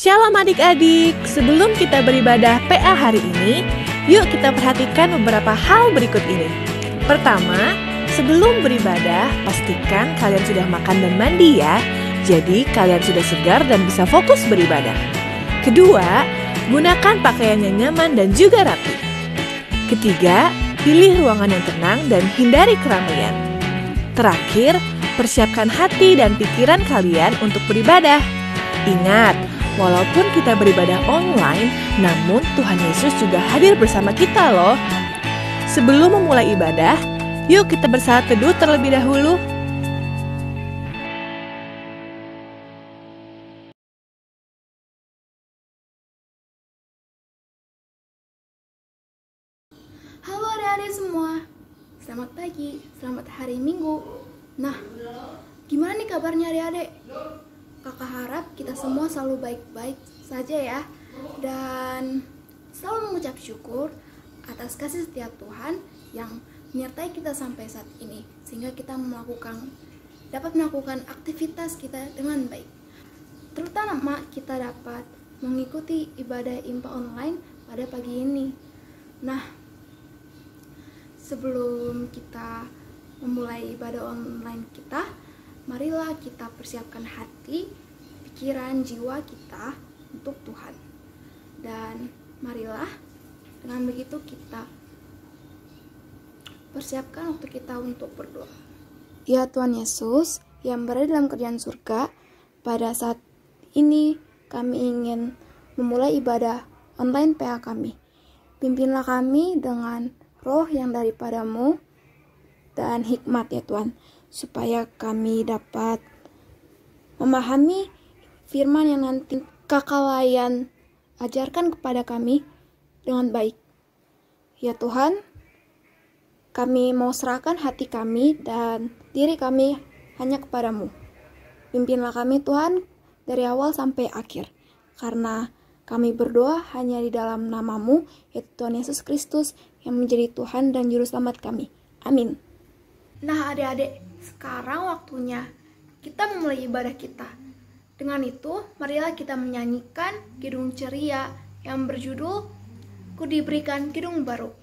Shalom adik-adik, sebelum kita beribadah PA hari ini, yuk kita perhatikan beberapa hal berikut ini. Pertama, sebelum beribadah, pastikan kalian sudah makan dan mandi ya. Jadi kalian sudah segar dan bisa fokus beribadah. Kedua, gunakan pakaian yang nyaman dan juga rapi. Ketiga, pilih ruangan yang tenang dan hindari keramaian. Terakhir, persiapkan hati dan pikiran kalian untuk beribadah. Ingat, walaupun kita beribadah online, namun Tuhan Yesus juga hadir bersama kita loh. Sebelum memulai ibadah, yuk kita bersaat teduh terlebih dahulu. Halo adik-adik semua, selamat pagi, selamat hari Minggu. Nah, gimana nih kabarnya adik-adik? Kakak harap kita semua selalu baik-baik saja ya, dan selalu mengucap syukur atas kasih setia Tuhan yang menyertai kita sampai saat ini, sehingga kita dapat melakukan aktivitas kita dengan baik. Terutama kita dapat mengikuti ibadah IMPA online pada pagi ini. Nah, sebelum kita memulai ibadah online kita, marilah kita persiapkan hati, pikiran, jiwa kita untuk Tuhan. Dan marilah dengan begitu kita persiapkan waktu kita untuk berdoa. Ya Tuhan Yesus yang berada dalam kerajaan surga, pada saat ini kami ingin memulai ibadah online PA kami. Pimpinlah kami dengan roh yang daripadamu dan hikmat ya Tuhan, supaya kami dapat memahami firman yang nanti Kakak ajarkan kepada kami dengan baik. Ya Tuhan, kami mau serahkan hati kami dan diri kami hanya kepadamu. Pimpinlah kami Tuhan dari awal sampai akhir, karena kami berdoa hanya di dalam namamu, yaitu Tuhan Yesus Kristus yang menjadi Tuhan dan Juru Selamat kami. Amin. Nah adik-adik, sekarang waktunya kita memulai ibadah kita. Dengan itu, marilah kita menyanyikan kidung ceria yang berjudul Ku Diberikan Kidung Baru.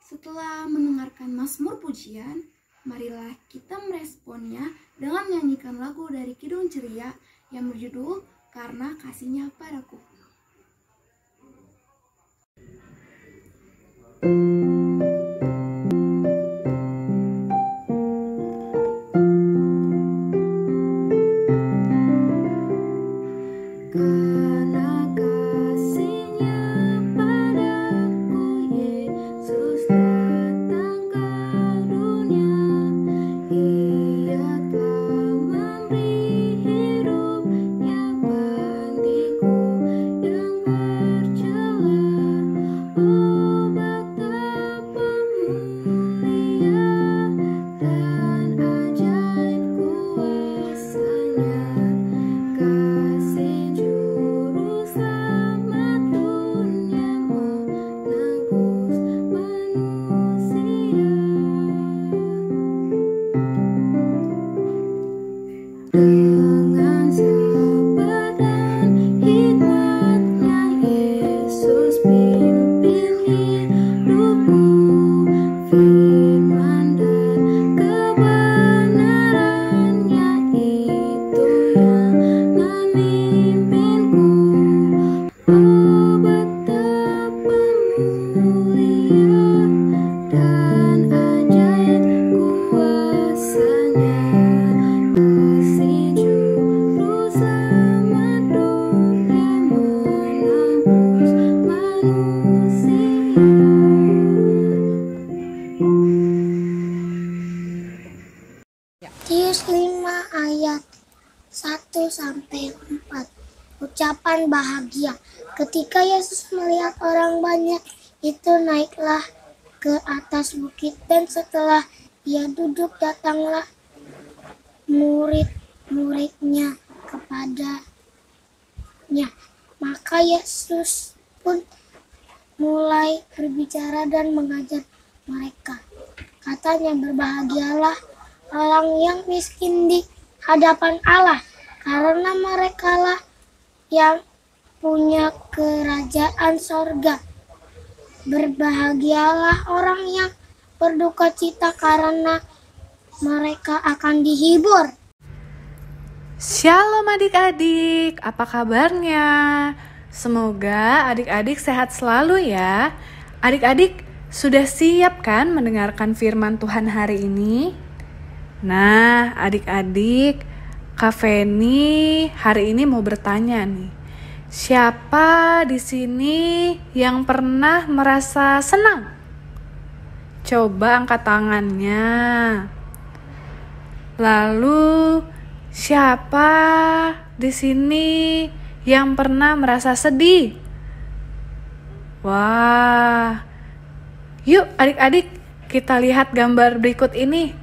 Setelah mendengarkan Mazmur pujian, marilah kita meresponnya dengan menyanyikan lagu dari Kidung Ceria yang berjudul Karena Kasihnya Padaku. Dan ajaib kuasa-Nya. Matius 5 ayat 1-4. Ucapan bahagia. Ketika Yesus melihat orang banyak itu, naiklah ke atas bukit, dan setelah ia duduk, datanglah murid-muridnya kepadanya. Maka Yesus pun mulai berbicara dan mengajar mereka. Katanya, berbahagialah orang yang miskin di hadapan Allah, karena merekalah yang punya kerajaan sorga. Berbahagialah orang yang berduka cita, karena mereka akan dihibur. Shalom adik-adik, apa kabarnya? Semoga adik-adik sehat selalu ya. Adik-adik sudah siap kan mendengarkan firman Tuhan hari ini? Nah, adik-adik, Kak Feni hari ini mau bertanya nih. Siapa di sini yang pernah merasa senang? Coba angkat tangannya. Lalu, siapa di sini yang pernah merasa sedih? Wah. Yuk adik-adik, kita lihat gambar berikut ini.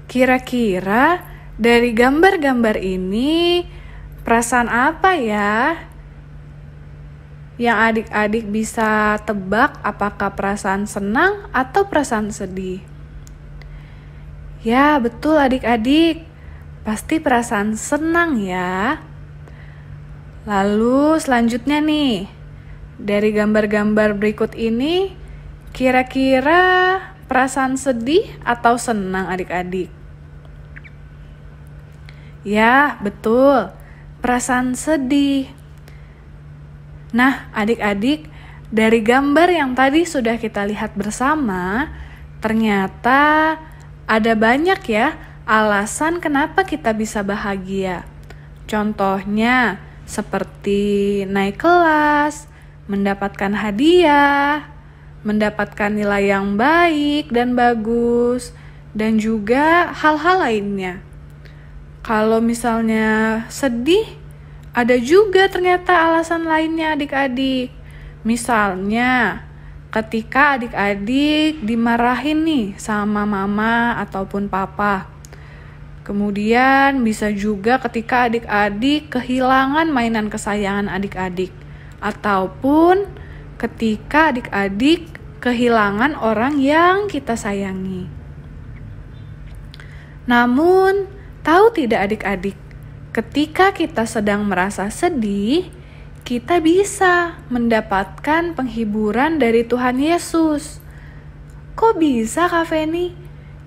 Kira-kira dari gambar-gambar ini perasaan apa ya? Yang adik-adik bisa tebak apakah perasaan senang atau perasaan sedih? Ya, betul adik-adik. Pasti perasaan senang ya. Lalu selanjutnya nih, dari gambar-gambar berikut ini, kira-kira perasaan sedih atau senang adik-adik? Ya, betul. Perasaan sedih. Nah, adik-adik, dari gambar yang tadi sudah kita lihat bersama, ternyata ada banyak ya alasan kenapa kita bisa bahagia. Contohnya, seperti naik kelas, mendapatkan hadiah, mendapatkan nilai yang baik dan bagus, dan juga hal-hal lainnya. Kalau misalnya sedih, ada juga ternyata alasan lainnya adik-adik. Misalnya, ketika adik-adik dimarahin nih sama mama ataupun papa. Kemudian bisa juga ketika adik-adik kehilangan mainan kesayangan adik-adik. Ataupun ketika adik-adik kehilangan orang yang kita sayangi. Namun, tahu tidak adik-adik, ketika kita sedang merasa sedih, kita bisa mendapatkan penghiburan dari Tuhan Yesus. Kok bisa, Kak Feni?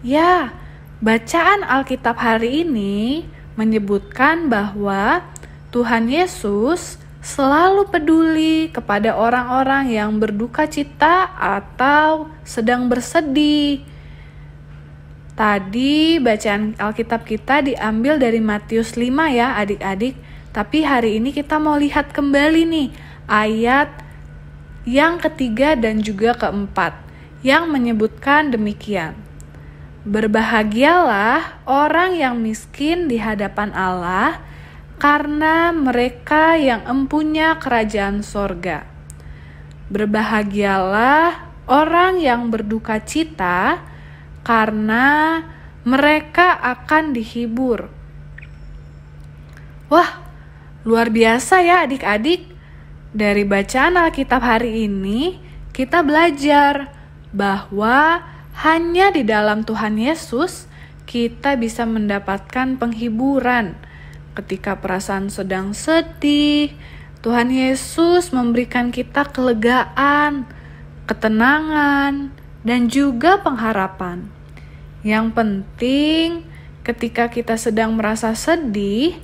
Ya, bacaan Alkitab hari ini menyebutkan bahwa Tuhan Yesus selalu peduli kepada orang-orang yang berduka cita atau sedang bersedih. Tadi bacaan Alkitab kita diambil dari Matius 5 ya adik-adik. Tapi hari ini kita mau lihat kembali nih ayat yang ketiga dan juga keempat yang menyebutkan demikian. Berbahagialah orang yang miskin di hadapan Allah, karena mereka yang empunya kerajaan sorga. Berbahagialah orang yang berduka cita, karena mereka akan dihibur. Wah, luar biasa ya adik-adik. Dari bacaan Alkitab hari ini, kita belajar bahwa hanya di dalam Tuhan Yesus kita bisa mendapatkan penghiburan. Ketika perasaan sedang sedih, Tuhan Yesus memberikan kita kelegaan, ketenangan, dan juga pengharapan. Yang penting, ketika kita sedang merasa sedih,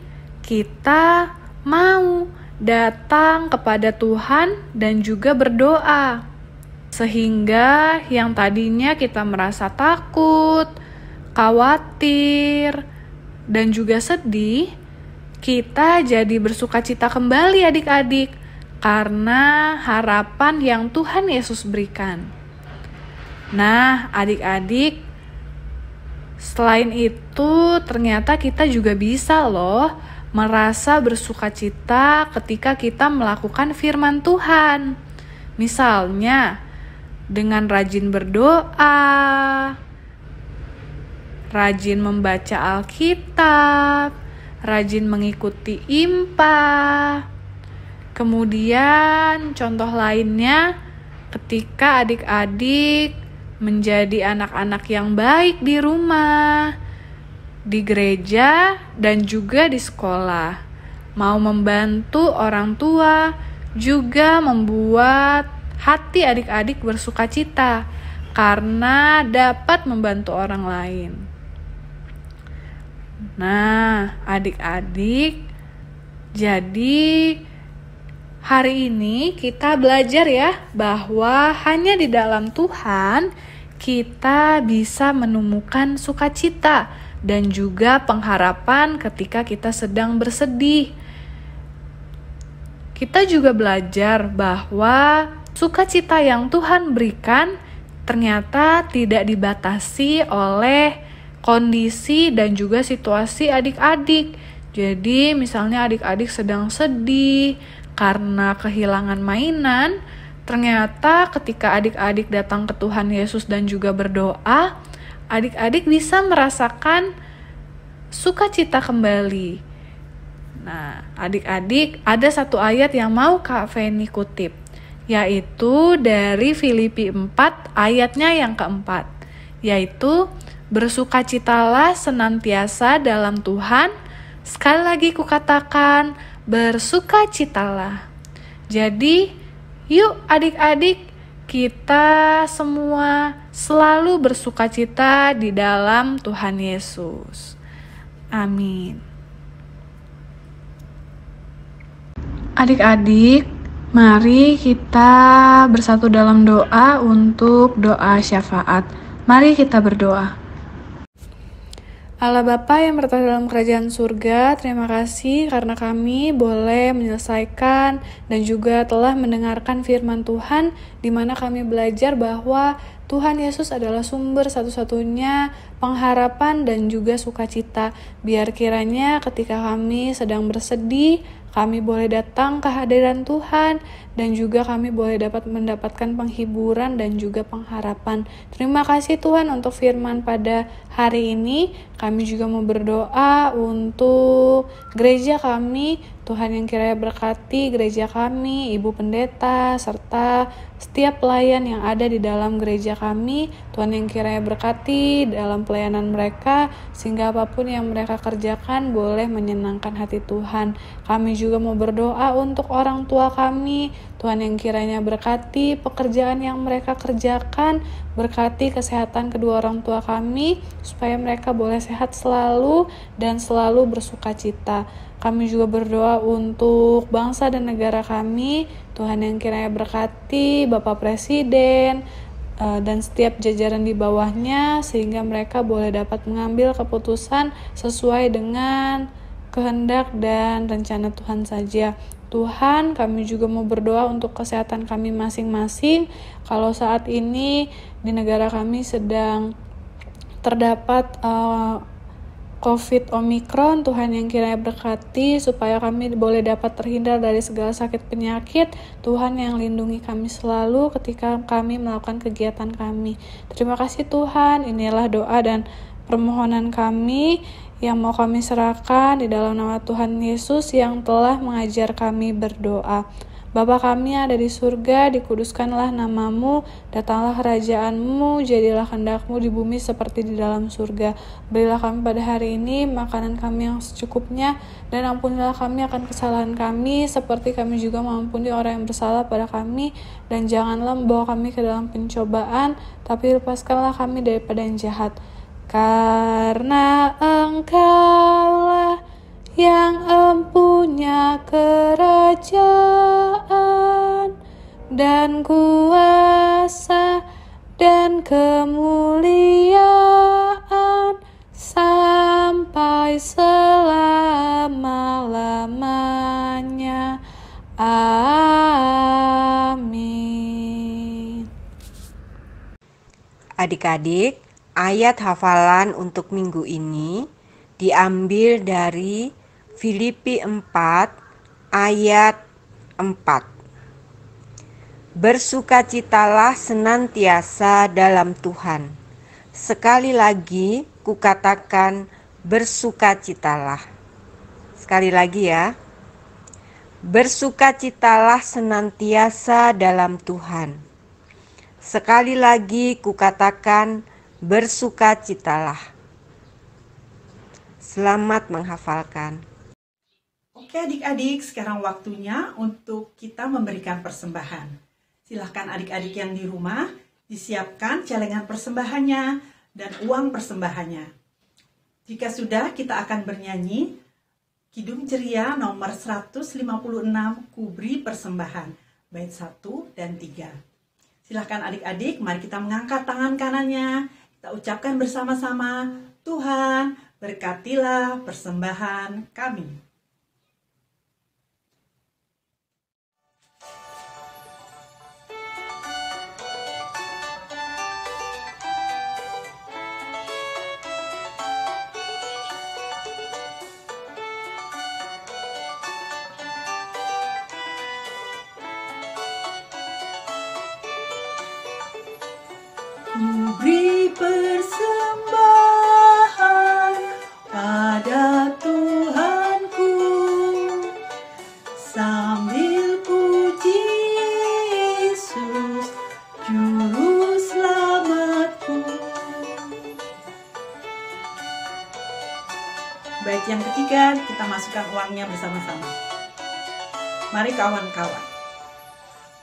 kita mau datang kepada Tuhan dan juga berdoa. Sehingga yang tadinya kita merasa takut, khawatir, dan juga sedih, kita jadi bersukacita kembali adik-adik karena harapan yang Tuhan Yesus berikan. Nah, adik-adik, Selain itu, ternyata kita juga bisa loh merasa bersukacita ketika kita melakukan firman Tuhan. Misalnya, dengan rajin berdoa, rajin membaca Alkitab, rajin mengikuti IMPA. Kemudian contoh lainnya, ketika adik-adik menjadi anak-anak yang baik di rumah, di gereja, dan juga di sekolah. Mau membantu orang tua, juga membuat hati adik-adik bersukacita karena dapat membantu orang lain. Nah, adik-adik, jadi hari ini kita belajar ya bahwa hanya di dalam Tuhan kita bisa menemukan sukacita dan juga pengharapan ketika kita sedang bersedih. Kita juga belajar bahwa sukacita yang Tuhan berikan ternyata tidak dibatasi oleh kondisi dan juga situasi adik-adik. Jadi misalnya adik-adik sedang sedih karena kehilangan mainan, ternyata ketika adik-adik datang ke Tuhan Yesus dan juga berdoa, adik-adik bisa merasakan sukacita kembali. Nah, adik-adik, ada satu ayat yang mau Kak Feni kutip, yaitu dari Filipi 4 ayatnya yang keempat, yaitu bersukacitalah senantiasa dalam Tuhan. Sekali lagi kukatakan, bersukacitalah. Jadi, yuk adik-adik, kita semua selalu bersukacita di dalam Tuhan Yesus. Amin. Adik-adik, mari kita bersatu dalam doa untuk doa syafaat. Mari kita berdoa. Allah Bapa yang bertata dalam kerajaan surga, terima kasih karena kami boleh menyelesaikan dan juga telah mendengarkan firman Tuhan, di mana kami belajar bahwa Tuhan Yesus adalah sumber satu-satunya pengharapan dan juga sukacita. Biar kiranya ketika kami sedang bersedih, kami boleh datang ke hadiran Tuhan dan juga kami boleh dapat mendapatkan penghiburan dan juga pengharapan. Terima kasih Tuhan untuk firman pada hari ini. Kami juga mau berdoa untuk gereja kami. Tuhan yang kiranya berkati gereja kami, Ibu Pendeta, serta setiap pelayan yang ada di dalam gereja kami. Tuhan yang kiranya berkati dalam pelayanan mereka, sehingga apapun yang mereka kerjakan boleh menyenangkan hati Tuhan. Kami juga mau berdoa untuk orang tua kami. Tuhan yang kiranya berkati pekerjaan yang mereka kerjakan, berkati kesehatan kedua orang tua kami, supaya mereka boleh sehat selalu dan selalu bersukacita. Kami juga berdoa untuk bangsa dan negara kami. Tuhan yang kiranya berkati Bapak Presiden dan setiap jajaran di bawahnya, sehingga mereka boleh dapat mengambil keputusan sesuai dengan kehendak dan rencana Tuhan saja. Tuhan, kami juga mau berdoa untuk kesehatan kami masing-masing. Kalau saat ini di negara kami sedang terdapat COVID Omikron, Tuhan yang kiranya berkati supaya kami boleh dapat terhindar dari segala sakit penyakit. Tuhan yang lindungi kami selalu ketika kami melakukan kegiatan kami. Terima kasih Tuhan, inilah doa dan permohonan kami yang mau kami serahkan di dalam nama Tuhan Yesus yang telah mengajar kami berdoa. Bapa kami ada di surga, dikuduskanlah namamu, datanglah kerajaanmu, jadilah kehendakmu di bumi seperti di dalam surga. Berilah kami pada hari ini makanan kami yang secukupnya, dan ampunilah kami akan kesalahan kami, seperti kami juga mengampuni orang yang bersalah pada kami, dan janganlah membawa kami ke dalam pencobaan, tapi lepaskanlah kami daripada yang jahat. Karena Engkaulah yang empunya kerajaan dan kuasa dan kemuliaan sampai selama-lamanya. Amin. Adik-adik, Ayat hafalan untuk minggu ini diambil dari Filipi 4 ayat 4. Bersukacitalah senantiasa dalam Tuhan. Sekali lagi kukatakan bersukacitalah. Sekali lagi ya. Bersukacitalah senantiasa dalam Tuhan. Sekali lagi kukatakan bersukacitalah. Selamat menghafalkan. Oke adik-adik, sekarang waktunya untuk kita memberikan persembahan. Silahkan adik-adik yang di rumah disiapkan celengan persembahannya dan uang persembahannya. Jika sudah, kita akan bernyanyi Kidung Ceria nomor 156 Kubri Persembahan, bait 1 dan 3. Silahkan adik-adik, mari kita mengangkat tangan kanannya. Kita ucapkan bersama-sama, Tuhan berkatilah persembahan kami. Kubri persembahan pada Tuhanku, sambil puji Yesus, Juru Selamatku. Bait yang ketiga, kita masukkan uangnya bersama-sama. Mari kawan-kawan.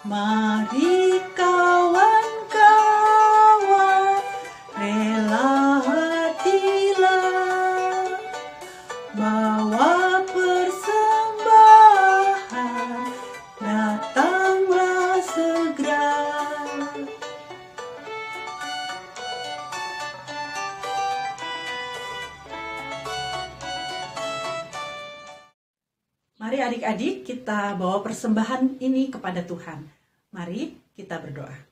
Mari kawan-kawan, rela hatilah, bawa persembahan, datanglah segera. Mari adik-adik kita bawa persembahan ini kepada Tuhan. Mari kita berdoa.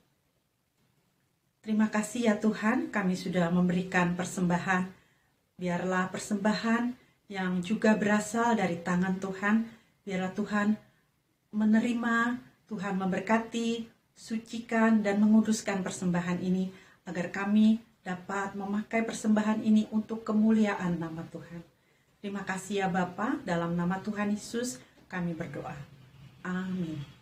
Terima kasih ya Tuhan, kami sudah memberikan persembahan. Biarlah persembahan yang juga berasal dari tangan Tuhan. Biarlah Tuhan menerima, Tuhan memberkati, sucikan dan menguduskan persembahan ini. Agar kami dapat memakai persembahan ini untuk kemuliaan nama Tuhan. Terima kasih ya Bapa, dalam nama Tuhan Yesus kami berdoa. Amin.